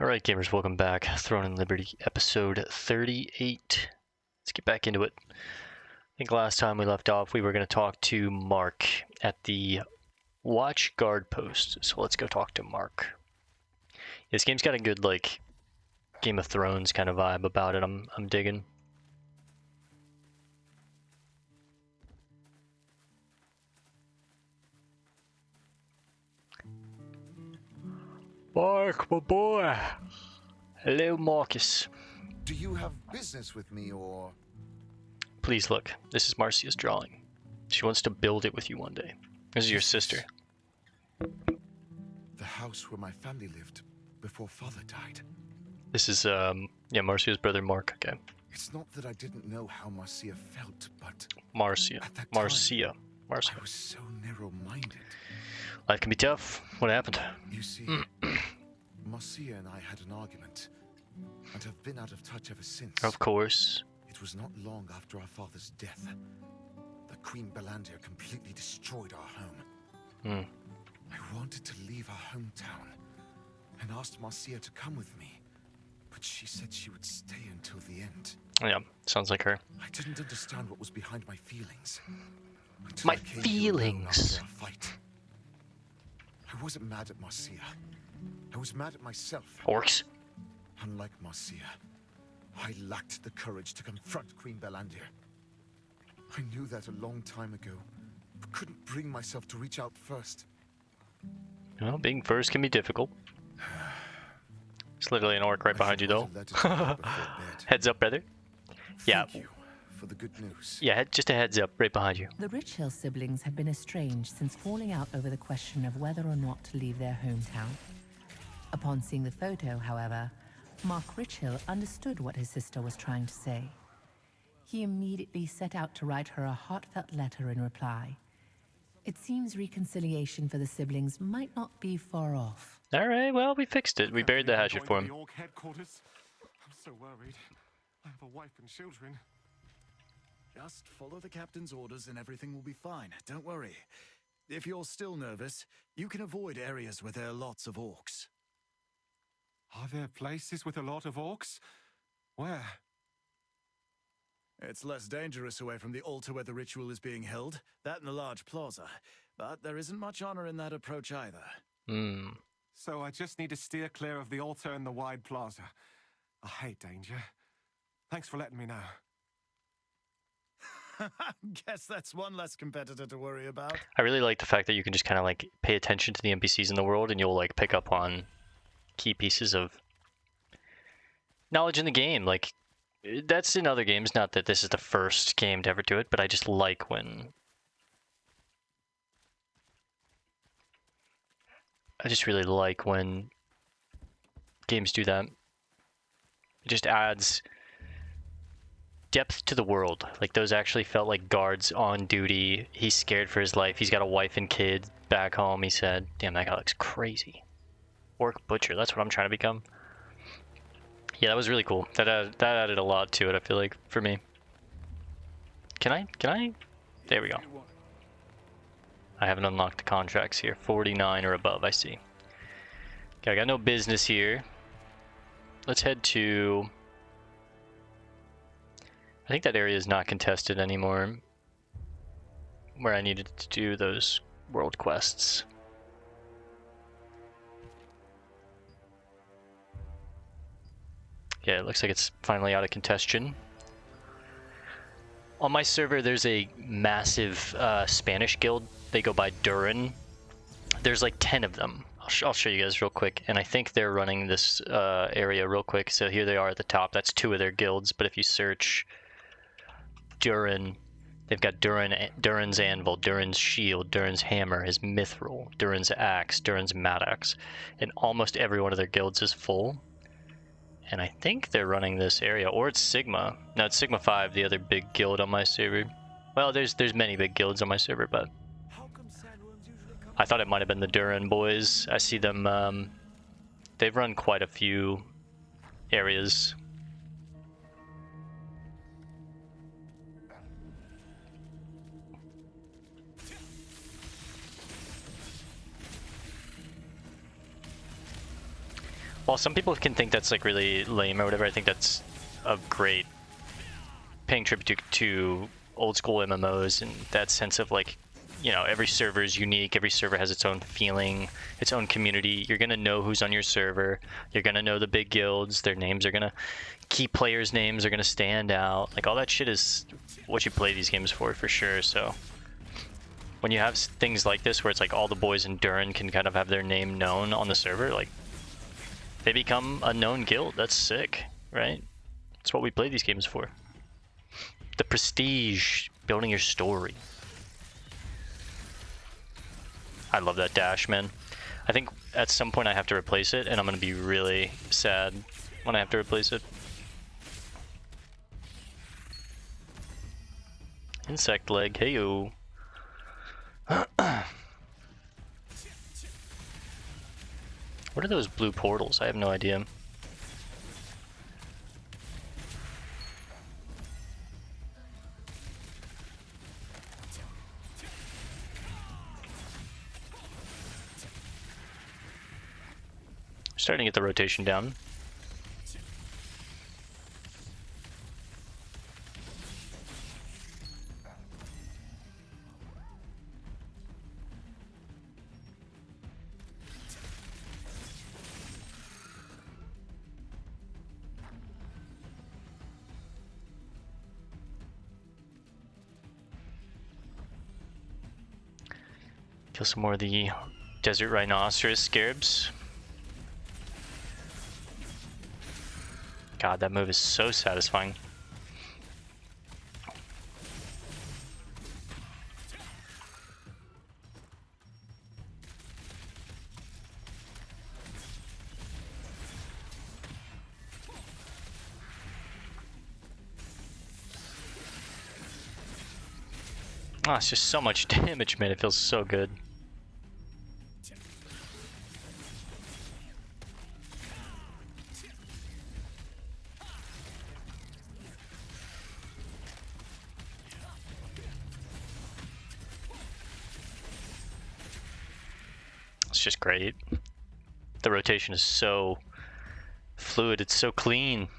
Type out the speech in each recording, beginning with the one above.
Alright gamers, welcome back. Throne and Liberty, episode 38. Let's get back into it. I think last time we left off, we were going to talk to Mark at the Watch Guard post. So let's go talk to Mark. This game's got a good, like, Game of Thrones kind of vibe about it. I'm digging. Mark, my boy. Hello, Marcus. Do you have business with me, or...? Please look. This is Marcia's drawing. She wants to build it with you one day. This is your sister. The house where my family lived before father died. This is, yeah, Marcia's brother, Mark. Okay. It's not that I didn't know how Marcia felt, but... Marcia. At that time, Marcia. I was so narrow-minded. Life can be tough. What happened? You see, Marcia and I had an argument, and have been out of touch ever since. Of course. It was not long after our father's death that Queen Belandir completely destroyed our home. I wanted to leave our hometown and asked Marcia to come with me, but she said she would stay until the end. Yeah, sounds like her. I didn't understand what was behind my feelings. My feelings. After our fight. I wasn't mad at Marcia. I was mad at myself. Orcs? Unlike Marcia, I lacked the courage to confront Queen Belandir. I knew that a long time ago, but couldn't bring myself to reach out first. Well, being first can be difficult. It's literally an orc right behind you, though. Heads up, brother. Yeah. Thank you for the good news. Yeah, just a heads up right behind you. The Richhill siblings had been estranged since falling out over the question of whether or not to leave their hometown. Upon seeing the photo, however, Mark Richhill understood what his sister was trying to say. He immediately set out to write her a heartfelt letter in reply. It seems reconciliation for the siblings might not be far off. Alright, well, we fixed it. We buried the hatchet for him. The orc headquarters. I'm so worried. I have a wife and children. Just follow the captain's orders and everything will be fine. Don't worry. If you're still nervous, you can avoid areas where there are lots of orcs. Are there places with a lot of orcs? Where? It's less dangerous away from the altar where the ritual is being held, that and the large plaza. But there isn't much honor in that approach either. So I just need to steer clear of the altar and the wide plaza. I hate danger. Thanks for letting me know. Guess that's one less competitor to worry about. I really like the fact that you can just kind of like pay attention to the NPCs in the world and you'll like pick up on key pieces of knowledge in the game. Like, that's in other games, not that this is the first game to ever do it, but I just like when... I just really like when games do that. It just adds depth to the world. Like, those actually felt like guards on duty. He's scared for his life. He's got a wife and kids back home, he said. Damn, that guy looks crazy. Orc Butcher, that's what I'm trying to become. Yeah, that was really cool. That added a lot to it, I feel like, for me. Can I? There we go. I haven't unlocked the contracts here. 49 or above, I see. Okay, I got no business here. Let's head to... I think that area is not contested anymore. Where I needed to do those world quests. Yeah, it looks like it's finally out of contention. On my server, there's a massive Spanish guild. They go by Durin. There's like 10 of them. I'll show you guys real quick. And I think they're running this area real quick. So here they are at the top. That's 2 of their guilds. But if you search Durin, they've got Durin's Anvil, Durin's Shield, Durin's Hammer, his Mithril, Durin's Axe, Durin's Mad-Axe. And almost every one of their guilds is full. And I think they're running this area, or it's Sigma. No, it's Sigma 5, the other big guild on my server. Well, there's many big guilds on my server, but I thought it might have been the Durin boys. I see them, they've run quite a few areas. while some people can think that's like really lame or whatever, I think that's a great paying tribute to old school MMOs and that sense of like, you know, every server is unique, every server has its own feeling, its own community. You're gonna know who's on your server, you're gonna know the big guilds, their names are gonna, key players' names are gonna stand out. Like all that shit is what you play these games for sure. So when you have things like this where it's like all the boys in Durin can kind of have their name known on the server, like they become a known guild. That's sick, right? That's what we play these games for. The prestige, building your story. I love that dash, man. I think at some point I have to replace it, and I'm gonna be really sad when I have to replace it. Insect leg, heyo. What are those blue portals? I have no idea. Starting to get the rotation down. Kill some more of the desert rhinoceros scarabs. God, that move is so satisfying. Oh, it's just so much damage, man. It feels so good. It's just great. The rotation is so fluid, it's so clean.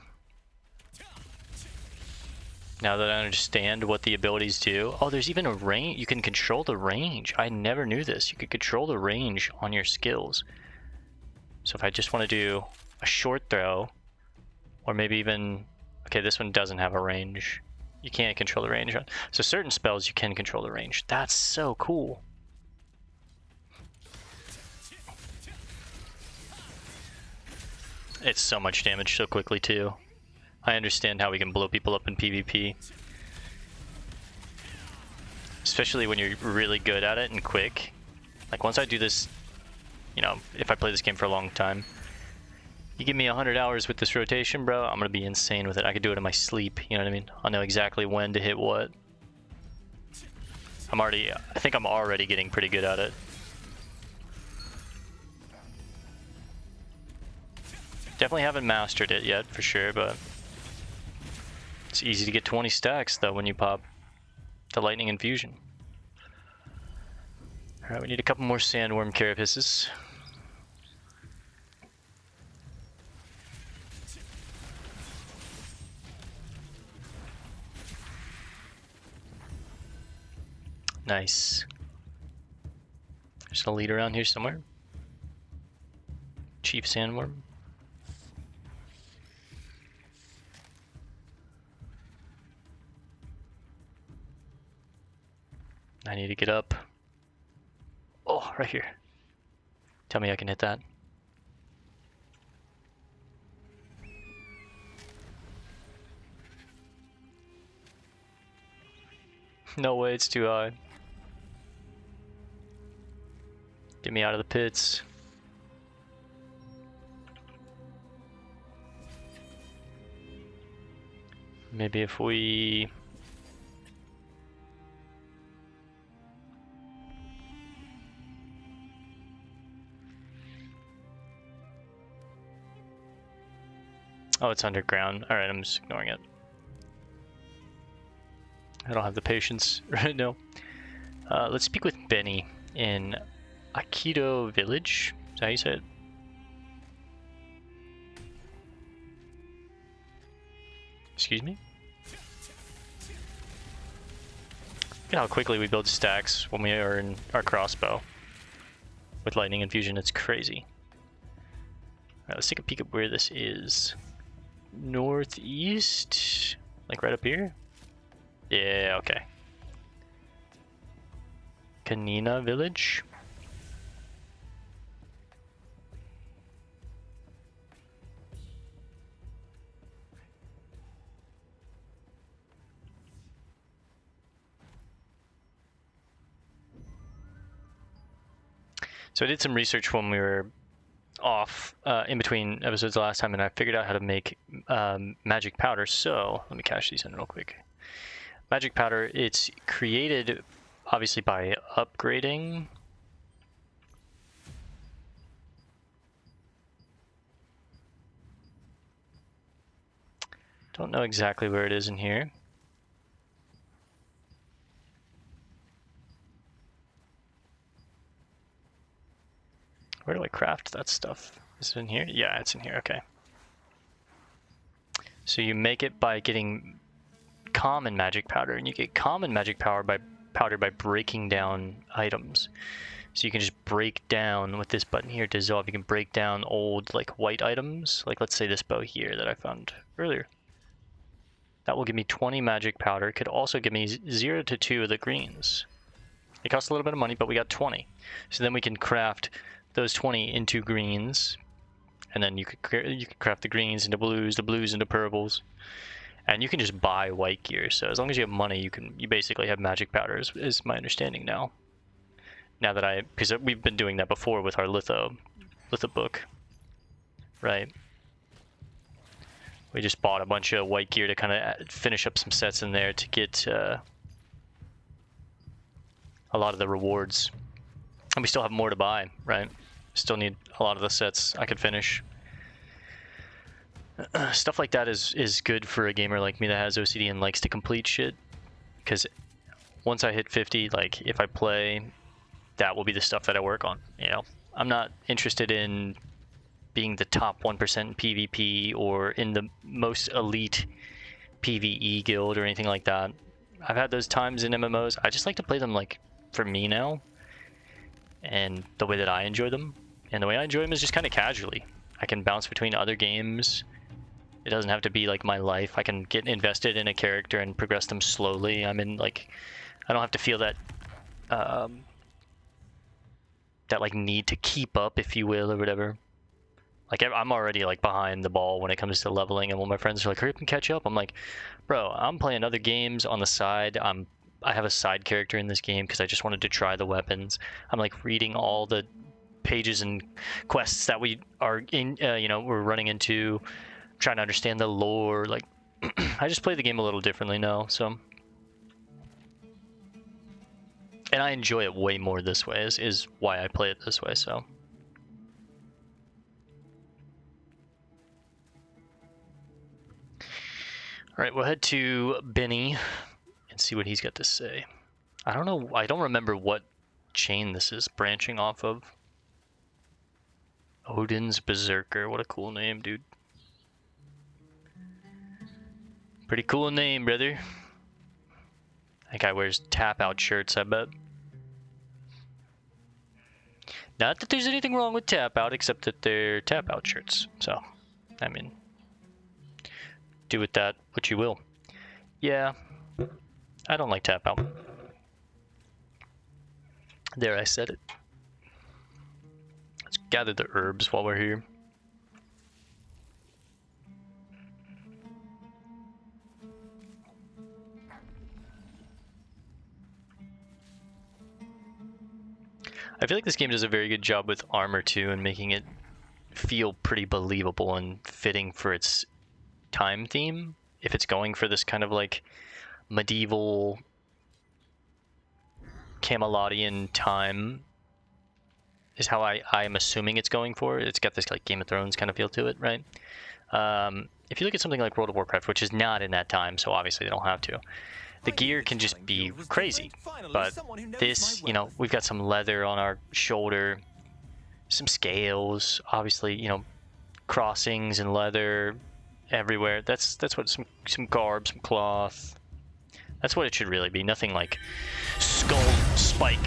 Now that I understand what the abilities do. Oh, there's even a range. You can control the range. I never knew this. You could control the range on your skills. So if I just want to do a short throw, or maybe even, okay, this one doesn't have a range. You can't control the range on. So certain spells you can control the range. That's so cool. It's so much damage so quickly too. I understand how we can blow people up in PvP. Especially when you're really good at it and quick. Like once I do this, you know, if I play this game for a long time, you give me 100 hours with this rotation, bro, I'm gonna be insane with it. I could do it in my sleep, you know what I mean? I'll know exactly when to hit what. I think I'm already getting pretty good at it. Definitely haven't mastered it yet, for sure, but it's easy to get 20 stacks, though, when you pop the Lightning Infusion. Alright, we need a couple more Sandworm Carapaces. Nice. There's a lead around here somewhere. Chief Sandworm. I need to get up. Oh, right here. Tell me I can hit that. No way, it's too high. Get me out of the pits. Maybe if we... Oh, it's underground. Alright, I'm just ignoring it. I don't have the patience right now. Let's speak with Benny in Aikido Village. Is that how you say it? Excuse me? Look at how quickly we build stacks when we are in our crossbow. With lightning infusion, it's crazy. Alright, let's take a peek at where this is. Northeast? Like right up here? Yeah, okay. Kanina village? So I did some research when we were off in between episodes the last time, and I figured out how to make magic powder. So let me cash these in real quick. Magic powder, it's created obviously by upgrading. Don't know exactly where it is in here. Where do I craft that stuff? Is it in here? Yeah, it's in here, okay. So you make it by getting common magic powder, and you get common magic powder by breaking down items. So you can just break down with this button here, dissolve, you can break down old like white items, like let's say this bow here that I found earlier. That will give me 20 magic powder. It could also give me 0 to 2 of the greens. It costs a little bit of money, but we got 20. So then we can craft those 20 into greens, and then you could craft the greens into blues, the blues into purples, and you can just buy white gear. So as long as you have money, you basically have magic powders, is my understanding now. Now that because we've been doing that before with our litho book, right? We just bought a bunch of white gear to kind of finish up some sets in there to get a lot of the rewards. And we still have more to buy, right? Still need a lot of the sets I could finish. Stuff like that is good for a gamer like me that has OCD and likes to complete shit. Because once I hit 50, like if I play, that will be the stuff that I work on, you know? I'm not interested in being the top 1% in PvP or in the most elite PvE guild or anything like that. I've had those times in MMOs. I just like to play them like for me now, and the way that I enjoy them. And the way I enjoy them is just kind of casually. I can bounce between other games. It doesn't have to be like my life. I can get invested in a character and progress them slowly. I don't have to feel that that like need to keep up, if you will, or whatever. Like I'm already like behind the ball when it comes to leveling, and when my friends are like, hurry up and catch up, I'm like, bro, I'm playing other games on the side. I have a side character in this game because I just wanted to try the weapons. I'm like reading all the pages and quests that we are in, we're running into, trying to understand the lore. Like, I just play the game a little differently now, so. And I enjoy it way more this way, is why I play it this way, so. Alright, we'll head to Benny and see what he's got to say. I don't know, I don't remember what chain this is branching off of. Odin's Berserker, what a cool name, dude. Pretty cool name, brother. That guy wears tap-out shirts, I bet. Not that there's anything wrong with tap-out, except that they're tap-out shirts. So, I mean, do with that what you will. Yeah, I don't like tap-out. There, I said it. Let's gather the herbs while we're here. I feel like this game does a very good job with armor too, and making it feel pretty believable and fitting for its time theme. If it's going for this kind of like medieval Camelotian time, is how I'm assuming it's going for. It's got this like Game of Thrones kind of feel to it, right? If you look at something like World of Warcraft, which is not in that time, so obviously they don't have to, the gear can just be crazy. But this, you know, we've got some leather on our shoulder, some scales, obviously, you know, crossings and leather, everywhere. That's what some garb, some cloth. That's what it should really be. Nothing like skull spike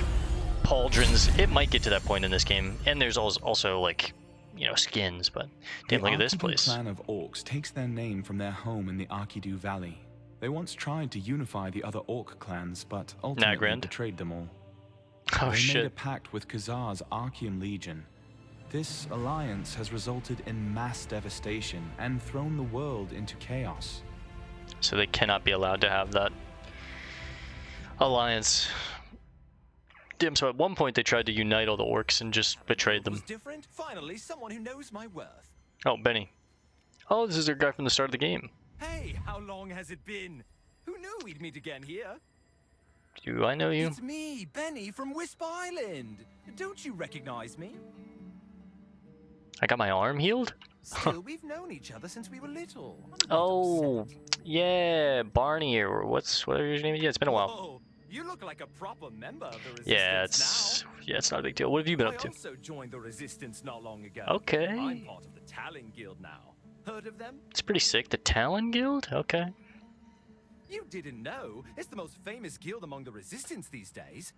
pauldrons. It might get to that point in this game, and there's also like, you know, skins. But damn, look at this place. The clan of orcs takes their name from their home in the Arkidu Valley. They once tried to unify the other orc clans, but ultimately betrayed them all. Oh they shit! Made a pact with Khazar's Archean Legion. This alliance has resulted in mass devastation and thrown the world into chaos. So they cannot be allowed to have that alliance. Damn, so at one point they tried to unite all the orcs and just betrayed them. Different? Finally, someone who knows my worth. Oh, Benny. Oh, this is their guy from the start of the game. Hey, how long has it been? Who knew we'd meet again here? Do I know you? It's me, Benny from Wisp Island. Don't you recognize me? I got my arm healed? Still, we've known each other since we were little. Oh, yeah, Barney, or whatever your name is? Yeah, it's been a while. Whoa, you look like a proper member of the Resistance Yeah, it's not a big deal. What have you been up to? I also joined the Resistance not long ago. Okay. I'm part of the Talon Guild now. Heard of them? It's pretty sick. The Talon Guild? Okay. You didn't know. It's the most famous guild among the Resistance these days.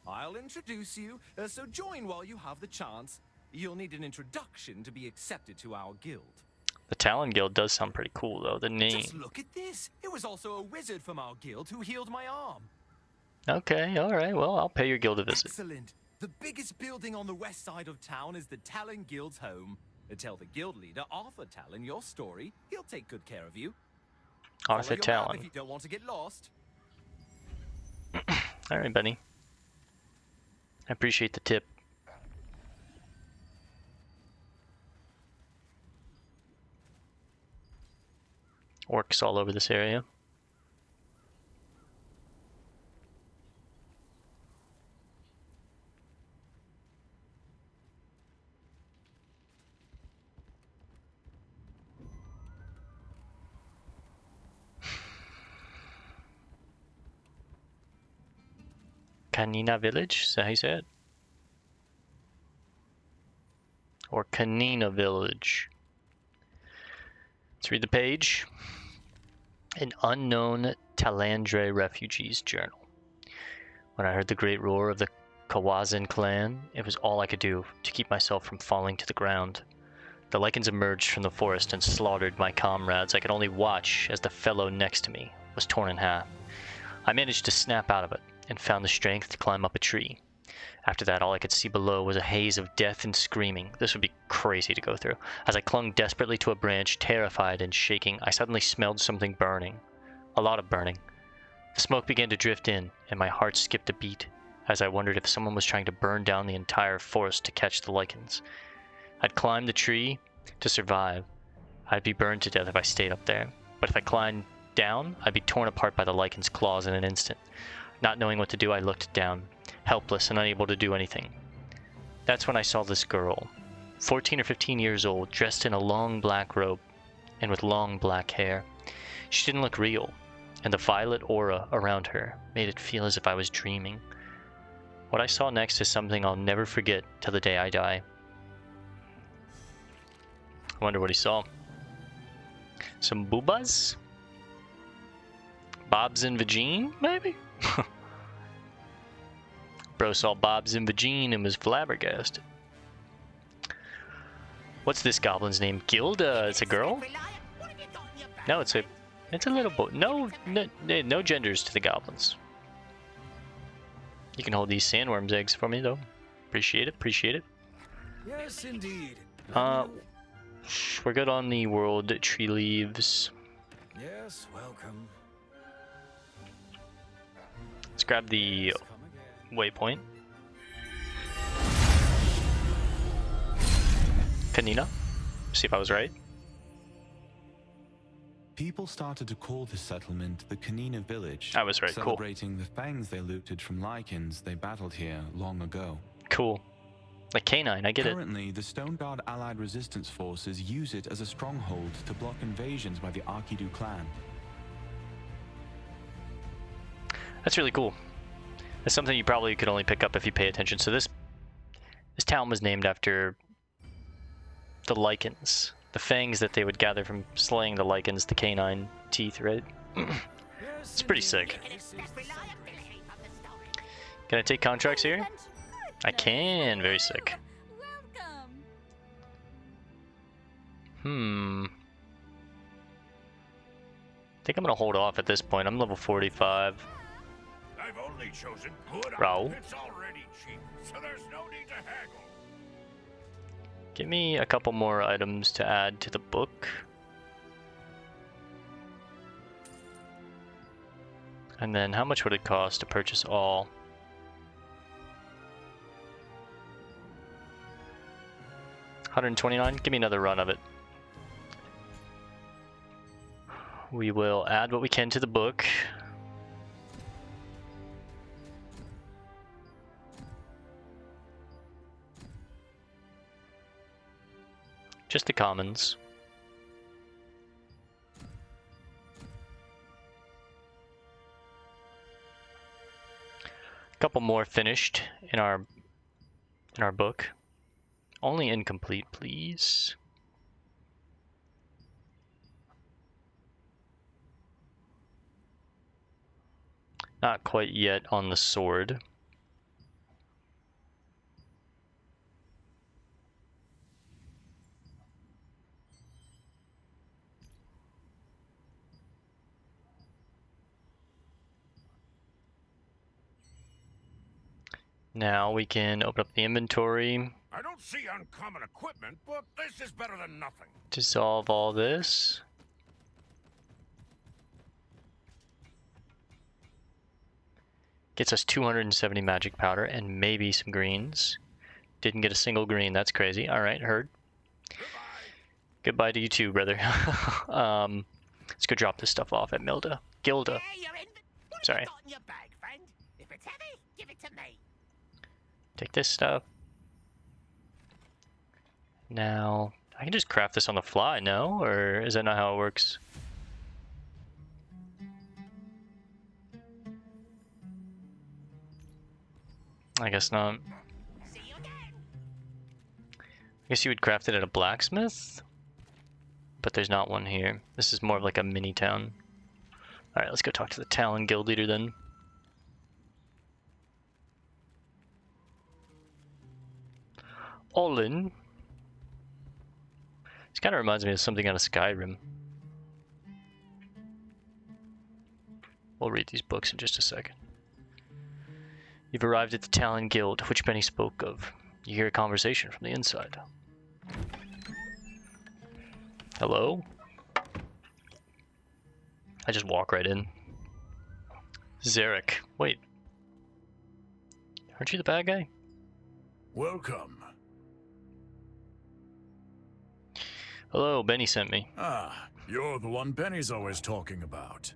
I'll introduce you, so join while you have the chance. You'll need an introduction to be accepted to our guild. The Talon Guild does sound pretty cool, though. The name. Just look at this. It was also a wizard from our guild who healed my arm. Okay, alright. Well, I'll pay your guild a visit. Excellent. The biggest building on the west side of town is the Talon Guild's home. Tell the guild leader, Arthur Talon, your story. He'll take good care of you. Arthur Follow your map Talon. if you don't want to get lost. Alright, Benny. I appreciate the tip. Orcs all over this area. Canina Village, is that how you say it? Or Canina Village. Let's read the page. An unknown Talandre refugee's journal. When I heard the great roar of the Kawazan clan, it was all I could do to keep myself from falling to the ground. The lichens emerged from the forest and slaughtered my comrades. I could only watch as the fellow next to me was torn in half. I managed to snap out of it and found the strength to climb up a tree. After that, all I could see below was a haze of death and screaming. This would be crazy to go through. As I clung desperately to a branch, terrified and shaking, I suddenly smelled something burning. A lot of burning. The smoke began to drift in, and my heart skipped a beat, as I wondered if someone was trying to burn down the entire forest to catch the lichens. I'd climbed the tree to survive. I'd be burned to death if I stayed up there. But if I climbed down, I'd be torn apart by the lichen's claws in an instant. Not knowing what to do, I looked down, helpless and unable to do anything. That's when I saw this girl, 14 or 15 years old, dressed in a long black robe and with long black hair. She didn't look real, and the violet aura around her made it feel as if I was dreaming. What I saw next is something I'll never forget till the day I die. I wonder what he saw. Some boobas? Bob's and Vagine, maybe? Bro saw Bob's and Vagine and was flabbergasted. What's this goblin's name? Gilda? It's a girl? No, it's a little boy. No genders to the goblins. You can hold these sandworms eggs for me though. Appreciate it. Yes, indeed. We're good on the world tree leaves. Yes, welcome. Let's grab the waypoint. Canina. See if I was right. People started to call this settlement the Canina Village. I was right. Cool. Celebrating the fangs they looted from lichens they battled here long ago. Cool. Like canine, I get it. Currently, the Stone Guard allied resistance forces use it as a stronghold to block invasions by the Arkidu clan. That's really cool. That's something you probably could only pick up if you pay attention. So this town was named after the lichens. the fangs that they would gather from slaying the lichens, the canine teeth, right? It's pretty sick. Can I take contracts here? I can. Very sick. I think I'm gonna hold off at this point. I'm level 45. I've only chosen good Raoul. It's already cheap, so there's no need to haggle. Give me a couple more items to add to the book. And then how much would it cost to purchase all? $129? Give me another run of it. We will add what we can to the book. Just the commons. A couple more finished in our book. Only incomplete, please. Not quite yet on the sword. Now we can open up the inventory. I don't see uncommon equipment, but this is better than nothing. Dissolve all this. Gets us 270 magic powder and maybe some greens. Didn't get a single green, that's crazy. Alright, heard. Goodbye to you too, brother. Let's go drop this stuff off at Gilda. Sorry. Take this stuff. Now, I can just craft this on the fly, no? Or is that not how it works? I guess not. I guess you would craft it at a blacksmith? But there's not one here. This is more of like a mini town. Alright, let's go talk to the Talon guild leader then. Olin. This kind of reminds me of something out of Skyrim. We'll read these books in just a second. You've arrived at the Talon Guild, which Benny spoke of. You hear a conversation from the inside. Hello? I just walk right in. Zarek. Wait. Aren't you the bad guy? Welcome. Hello, Benny sent me. Ah, you're the one Benny's always talking about.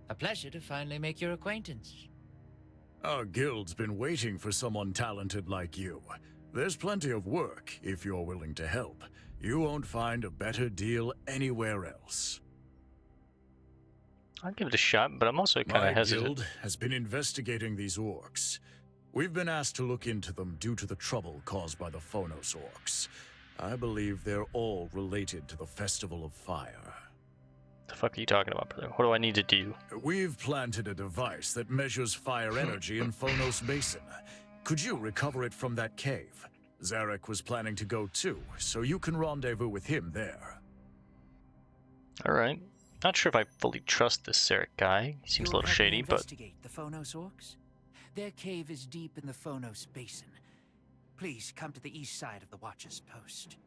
A pleasure to finally make your acquaintance. Our guild's been waiting for someone talented like you. There's plenty of work, if you're willing to help. You won't find a better deal anywhere else. I'll give it a shot, but I'm also kind of hesitant. My guild has been investigating these orcs. We've been asked to look into them due to the trouble caused by the Phonos orcs. I believe they're all related to the Festival of Fire. The fuck are you talking about, brother? What do I need to do? We've planted a device that measures fire energy in Phonos Basin. Could you recover it from that cave? Zarek was planning to go too, so you can rendezvous with him there. Alright. Not sure if I fully trust this Zarek guy. He seems a little shady, but... Investigate the Phonos orcs. Their cave is deep in the Phonos Basin. Please come to the east side of the Watcher's Post.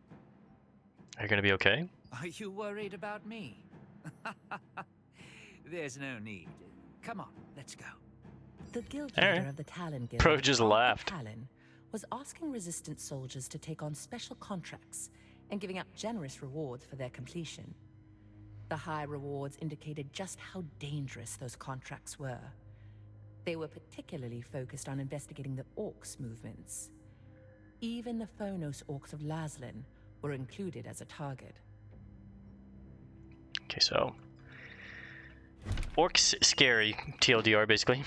Are you gonna be okay? Are you worried about me? There's no need. Come on, let's go. The guild Alright. leader of the Talon Guild, Pro just Arthur laughed. Talon, was asking resistant soldiers to take on special contracts and giving out generous rewards for their completion. The high rewards indicated just how dangerous those contracts were. They were particularly focused on investigating the orcs' movements. Even the Phonos orcs of Laslan were included as a target. Okay, so... Orcs scary, TLDR basically.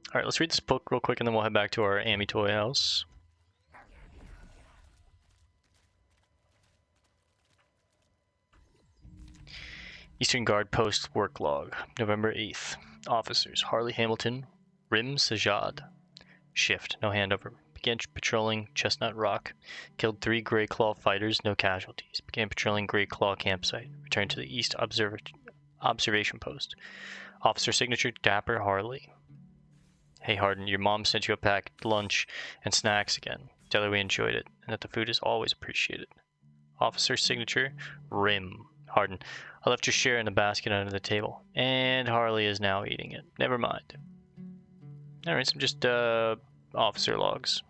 Alright, let's read this book real quick and then we'll head back to our Amy toy house. Eastern Guard Post Work Log, November 8th. Officers Harley Hamilton, Rim Sajad. Shift, no handover. Began patrolling Chestnut Rock. Killed 3 Grey Claw fighters, no casualties. Began patrolling Grey Claw campsite. Returned to the East Observation Post. Officer signature Dapper Harley. Hey Harden, your mom sent you a packed lunch and snacks again. Tell her we enjoyed it, and that the food is always appreciated. Officer signature Rim. Harden, I left your share in the basket under the table, and Harley is now eating it. Never mind. Alright, some just officer logs.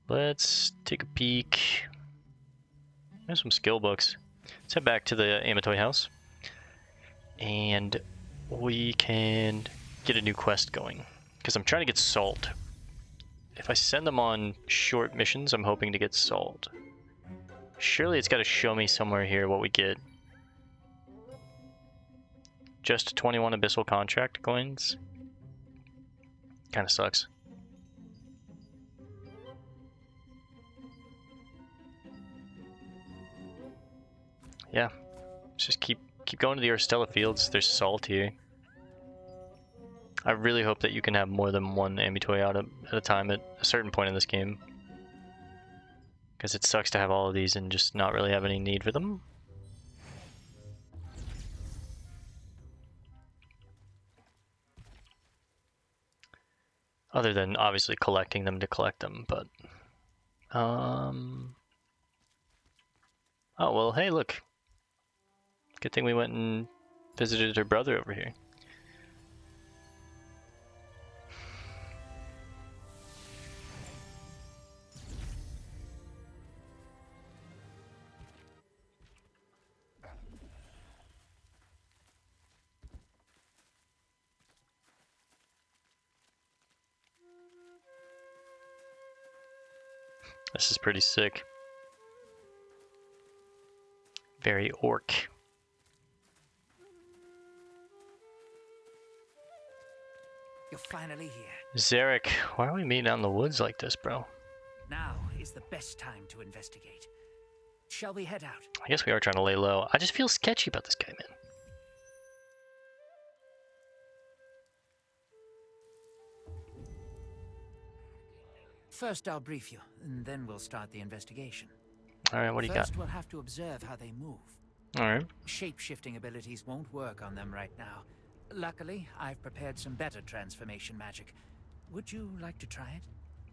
Let's take a peek. There's some skill books. Let's head back to the Amatoy house. And we can get a new quest going. Because I'm trying to get salt. If I send them on short missions, I'm hoping to get salt. Surely it's got to show me somewhere here what we get. Just 21 abyssal contract coins. Kind of sucks. Yeah, let's just keep going to the Orstella fields. There's salt here. I really hope that you can have more than one Amatoy out at a time at a certain point in this game. Because it sucks to have all of these and just not really have any need for them. Other than obviously collecting them to collect them, but... Oh, well, hey, look. Good thing we went and visited her brother over here. This is pretty sick. Very orc. You're finally here. Zarek, why are we meeting out in the woods like this, bro? Now is the best time to investigate. Shall we head out? I guess we are trying to lay low. I just feel sketchy about this guy, man. First, I'll brief you, and then we'll start the investigation. Alright, what do you got? First, we'll have to observe how they move. Alright. Shape-shifting abilities won't work on them right now. Luckily, I've prepared some better transformation magic. Would you like to try it?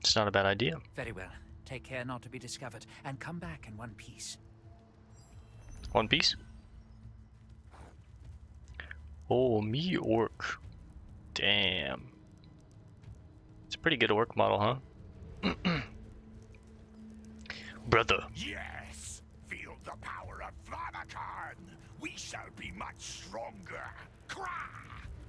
It's not a bad idea. Very well. Take care not to be discovered, and come back in one piece. One piece? Oh, me orc. Damn. It's a pretty good orc model, huh? Brother. Yes! Feel the power of Vlamakan! We shall be much stronger! Cry!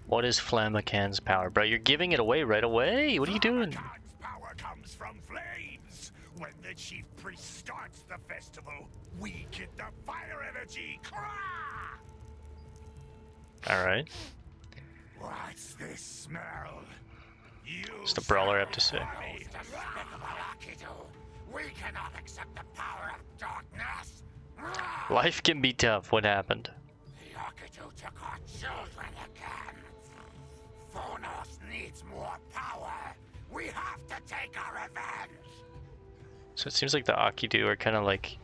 What is Flamakan's power, bro? You're giving it away right away. What are you doing? Flamakan's power comes from flames! When the chief priest starts the festival, we get the fire energy! Cry! Alright. What's this smell? What's the brawler have to say? We cannot accept the power of darkness! Life can be tough. What happened? The Archideu took our children again. Phonos needs more power. We have to take our revenge. So it seems like the Akidu are kind of like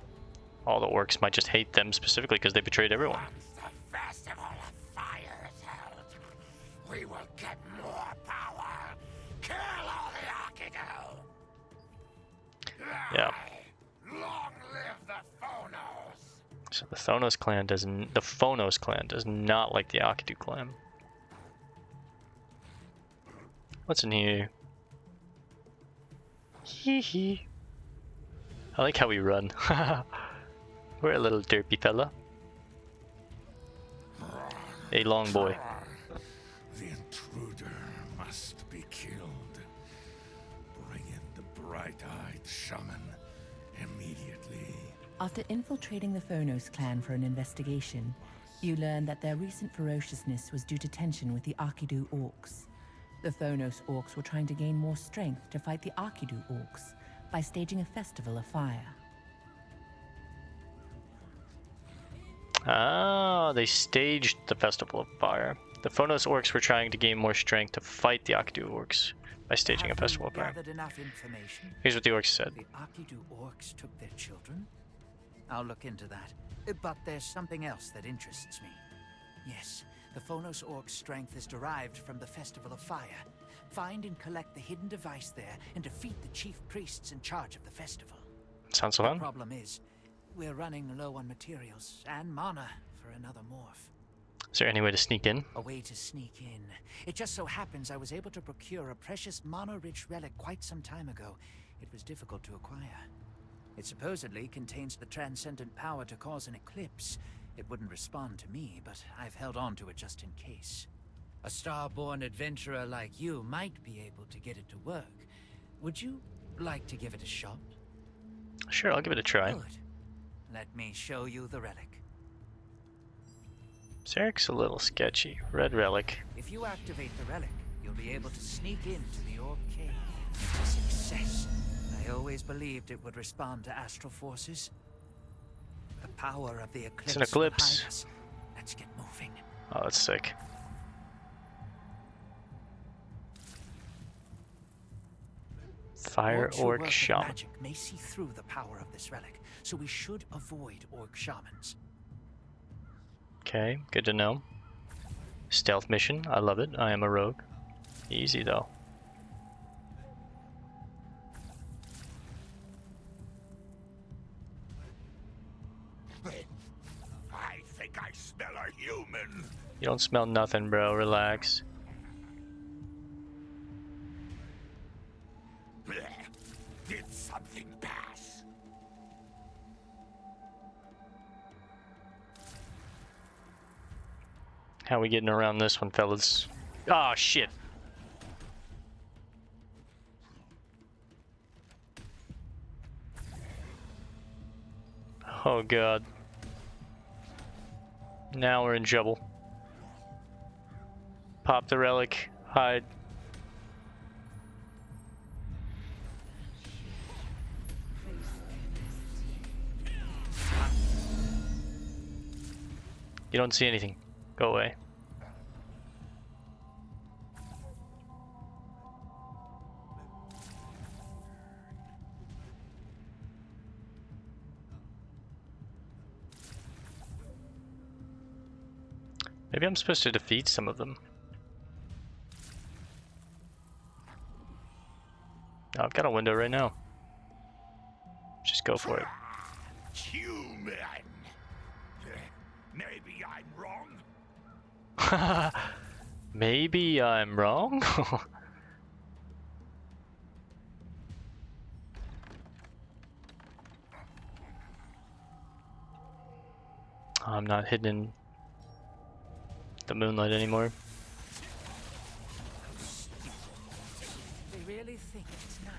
all the orcs might just hate them specifically because they betrayed everyone. Once the festival of fire is held, we will get more power. Kill all the Archideu. Yeah. Long live the Phonos. So the Phonos clan does not like the Akidu clan. What's in here? Hee hee. I like how we run. We're a little derpy fella. A long boy. The intruder must be killed. Bring in the bright-eyed shaman immediately. After infiltrating the Phonos clan for an investigation, you learn that their recent ferociousness was due to tension with the Archideu orcs. The Phonos orcs were trying to gain more strength to fight the Archideu orcs by staging a festival of fire. Ah, they staged the Festival of Fire. The Phonos orcs were trying to gain more strength to fight the Akidu orcs by staging a Festival of Fire. Gathered enough information? Here's what the orcs said. The Akidu orcs took their children? I'll look into that. But there's something else that interests me. Yes, the Phonos orcs' strength is derived from the Festival of Fire. Find and collect the hidden device there and defeat the chief priests in charge of the festival. Sounds The fun. problem is, we're running low on materials and mana for another morph. Is there any way to sneak in? A way to sneak in. It just so happens I was able to procure a precious mana-rich relic quite some time ago. It was difficult to acquire. It supposedly contains the transcendent power to cause an eclipse. It wouldn't respond to me, but I've held on to it just in case. A star-born adventurer like you might be able to get it to work. Would you like to give it a shot? Sure, I'll give it a try. Good. Let me show you the relic. Zarek's a little sketchy. Red relic. If you activate the relic, you'll be able to sneak into the Orc Cave. Success. I always believed it would respond to astral forces. The power of the eclipse. It's an eclipse. will hide us. Let's get moving. Oh, that's sick. Fire Orcs who orc work with shaman. magic may see through the power of this relic, so we should avoid orc shamans. Okay, good to know. Stealth mission, I love it. I am a rogue. Easy though. I think I smell a human. You don't smell nothing, bro. Relax. Did something pass? How we getting around this one, fellas? Oh shit. Oh god. Now we're in trouble. Pop the relic. Hide. You don't see anything. Go away. Maybe I'm supposed to defeat some of them. Oh, I've got a window right now. Just go for it. Human. Maybe I'm wrong. Maybe I'm wrong? I'm not hidden in the moonlight anymore. They really think it's night.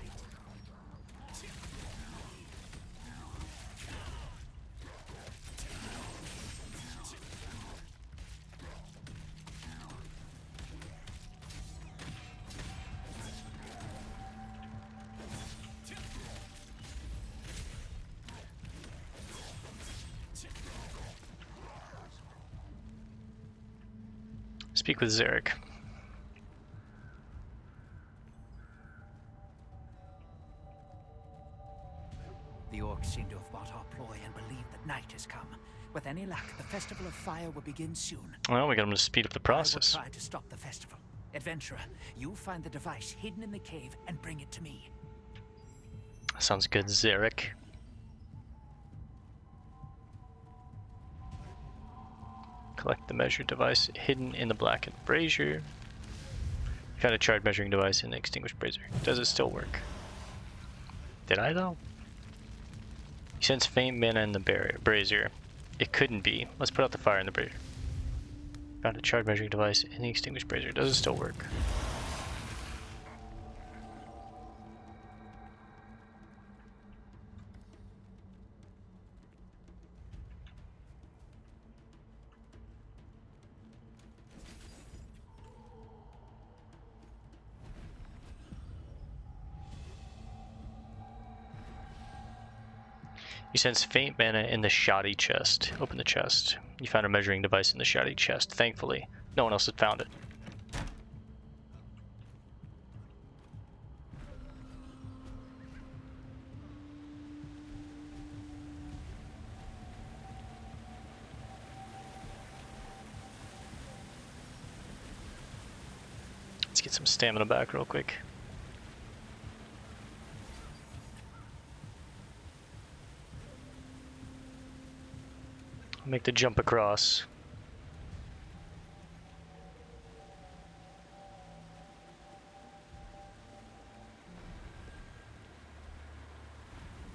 Speak with Zarek. The orcs seem to have bought our ploy and believe that night has come. With any luck, the Festival of Fire will begin soon. Well, we got him to speed up the process. I will try to stop the festival. Adventurer, you find the device hidden in the cave and bring it to me. Sounds good, Zarek. Collect the measure device hidden in the blackened brazier. Found a charred measuring device in the extinguished brazier. Does it still work? Did I though? You sense faint mana in the brazier. It couldn't be. Let's put out the fire in the brazier. Found a charred measuring device in the extinguished brazier. Does it still work? You sense faint mana in the shoddy chest. Open the chest. You found a measuring device in the shoddy chest. Thankfully, no one else had found it. Let's get some stamina back real quick. I'll make the jump across.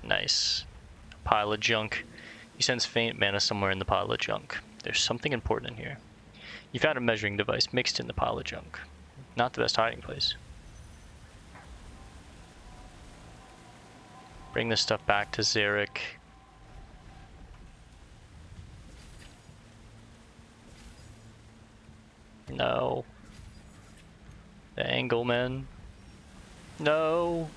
Nice. Pile of junk. You sense faint mana somewhere in the pile of junk. There's something important in here. You found a measuring device mixed in the pile of junk. Not the best hiding place. Bring this stuff back to Zarek. No. The angle, man. No.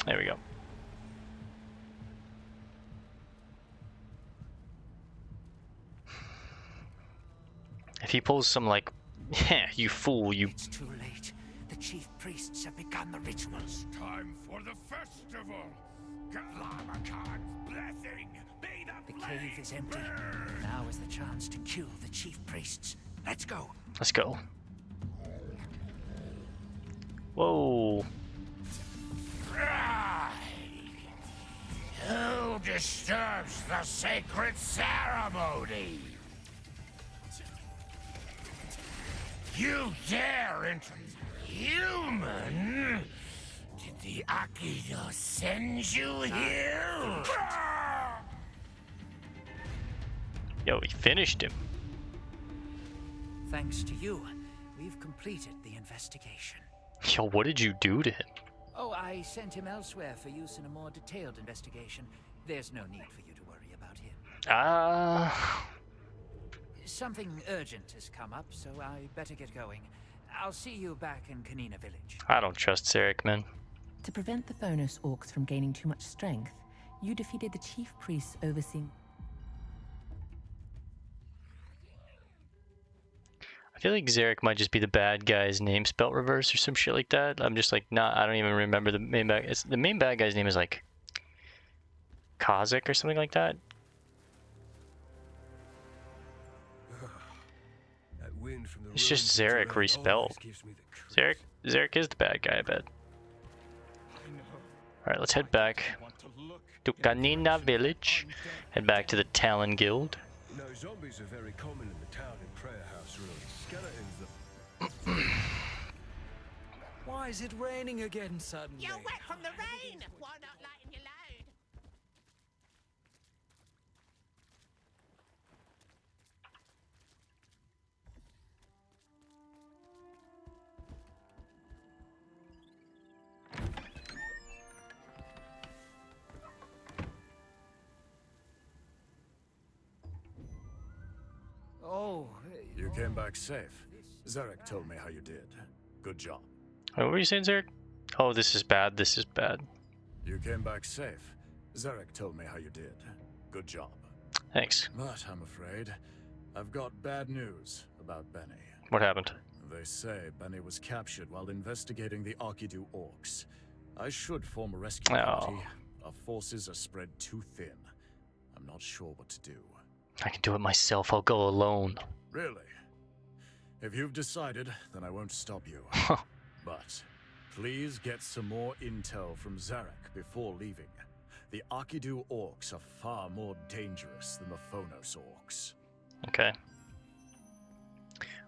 There we go. If he pulls some like, yeah, you fool, you. It's too late. The chief priests have begun the rituals. Time for the festival. Galamakan's blessing. Be the cave is empty. Now is the chance to kill the chief priests. Let's go. Let's go. Whoa. Who disturbs the sacred ceremony? You dare enter human? Did the Akido send you here? Yo, he finished him. Thanks to you, we've completed the investigation. Yo, what did you do to him? Oh, I sent him elsewhere for use in a more detailed investigation. There's no need for you to worry about him. Something urgent has come up, so I better get going. I'll see you back in Kanina village. I don't trust Zarek, man. To prevent the Phonos orcs from gaining too much strength, you defeated the chief priests overseeing... I feel like Zarek might just be the bad guy's name spelt reverse or some shit like that. I'm just like, nah, I don't even remember the main bad. The main bad guy's name is like Kazakh or something like that. It's just Zarek respelled. Zarek is the bad guy, I bet. Alright, let's head back to Kanina village. Head back to the Talon Guild. You know, zombies are very common in the town in Prayer House, really. Skeletons. Why is it raining again suddenly? You're wet from the rain! Why not lighten your load? Oh, You came back safe. Zarek told me how you did. Good job. What were you saying, Zarek? Oh, this is bad. This is bad. You came back safe. Zarek told me how you did. Good job. Thanks. But I'm afraid I've got bad news about Benny. What happened? They say Benny was captured while investigating the Arkidu orcs. I should form a rescue party. Our forces are spread too thin. I'm not sure what to do. I can do it myself. I'll go alone. Really? If you've decided, then I won't stop you. But please get some more intel from Zarek before leaving. The Arkidu orcs are far more dangerous than the Phonos orcs. Okay.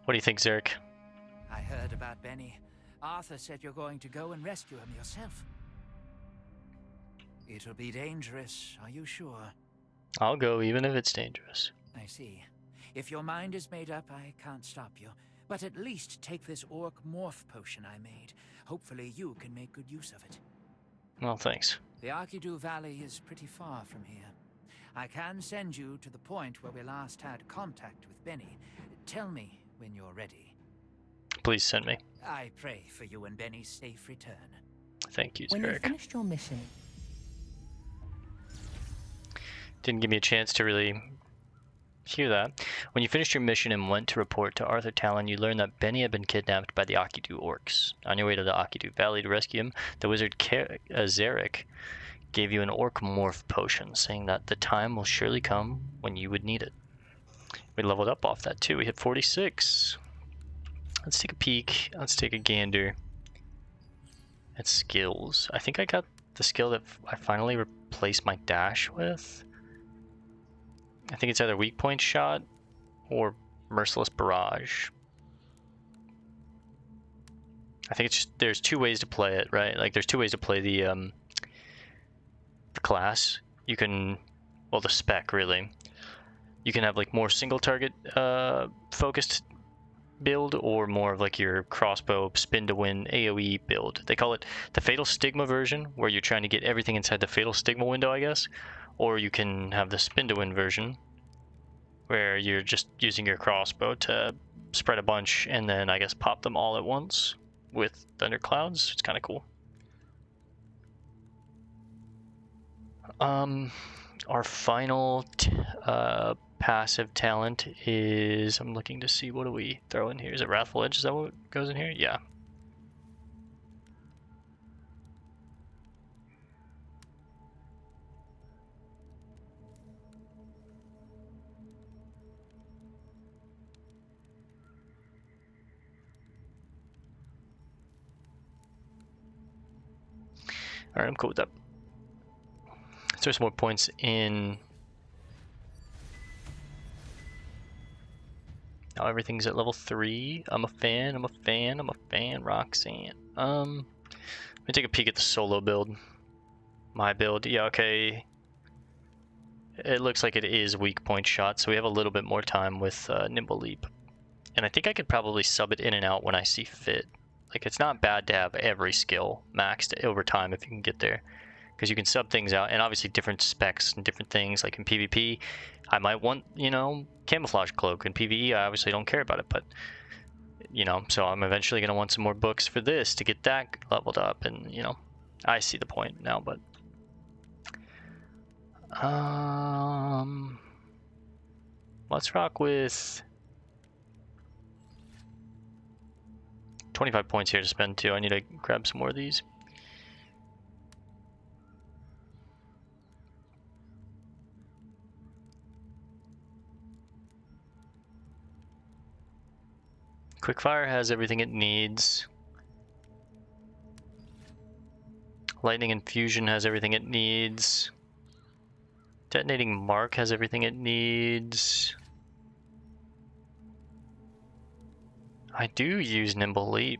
What do you think, Zarek? I heard about Benny. Arthur said you're going to go and rescue him yourself. It'll be dangerous, are you sure? I'll go even if it's dangerous. I see. If your mind is made up, I can't stop you. But at least take this orc morph potion I made. Hopefully you can make good use of it. Well, thanks. The Arkidu Valley is pretty far from here. I can send you to the point where we last had contact with Benny. Tell me, when you're ready. Please send me. I pray for you and Benny's safe return. Thank you, When you Zarek. finished your mission, Didn't give me a chance to really hear that. When you finished your mission and went to report to Arthur Talon, you learned that Benny had been kidnapped by the Akidu orcs. On your way to the Akidu Valley to rescue him, the wizard Zarek gave you an orc morph potion, saying that the time will surely come when you would need it. We leveled up off that too. We hit 46. Let's take a peek. Let's take a gander at skills. I think I got the skill that I finally replaced my dash with. I think it's either weak point shot or merciless barrage. I think it's just, there's two ways to play it, right? Like there's two ways to play the class. You can, well, the spec really. You can have like more single target focused build, or more of like your crossbow spin to win AoE build. They call it the Fatal Stigma version, where you're trying to get everything inside the Fatal Stigma window, I guess. Or you can have the spin to win version, where you're just using your crossbow to spread a bunch and then I guess pop them all at once with thunderclouds. It's kind of cool. Our final passive talent is, I'm looking to see, what do we throw in here? Is it Wrathful Edge? Is that what goes in here? Yeah. Alright, I'm cool with that. Let's throw some more points in. Now everything's at level 3. I'm a fan, I'm a fan, I'm a fan, Roxanne. Let me take a peek at the solo build. My build, yeah, okay. It looks like it is weak point shot, so we have a little bit more time with Nimble Leap. And I think I could probably sub it in and out when I see fit. Like, it's not bad to have every skill maxed over time if you can get there. Because you can sub things out, and obviously different specs and different things. Like in PvP, I might want, you know, camouflage cloak. In PvE, I obviously don't care about it, but, you know, so I'm eventually going to want some more books for this to get that leveled up, and, you know, I see the point now, but... let's rock with 25 points here to spend too. I need to grab some more of these. Quickfire has everything it needs. Lightning Infusion has everything it needs. Detonating Mark has everything it needs. I do use Nimble Leap.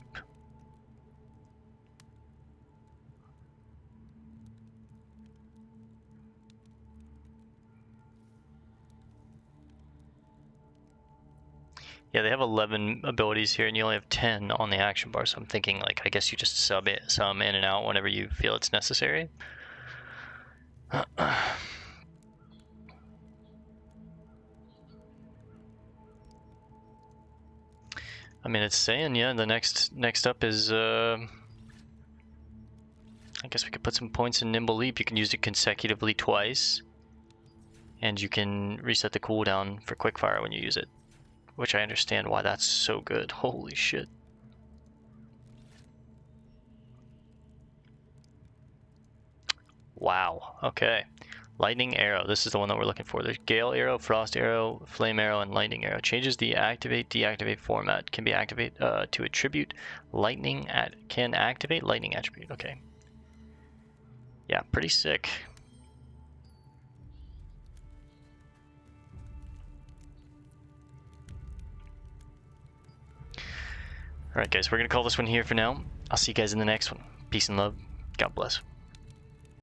Yeah, they have 11 abilities here, and you only have 10 on the action bar, so I'm thinking, like, I guess you just sub it, some in and out whenever you feel it's necessary. I mean, it's saying, yeah, the next up is, I guess we could put some points in Nimble Leap. You can use it consecutively twice, and you can reset the cooldown for Quickfire when you use it, which I understand why that's so good. Holy shit. Wow, okay. Lightning Arrow, this is the one that we're looking for. There's Gale Arrow, Frost Arrow, Flame Arrow, and Lightning Arrow. Changes the activate, deactivate format. Can be activate to attribute lightning can activate lightning attribute. Okay. Yeah, pretty sick. Alright guys, we're gonna call this one here for now. I'll see you guys in the next one. Peace and love. God bless.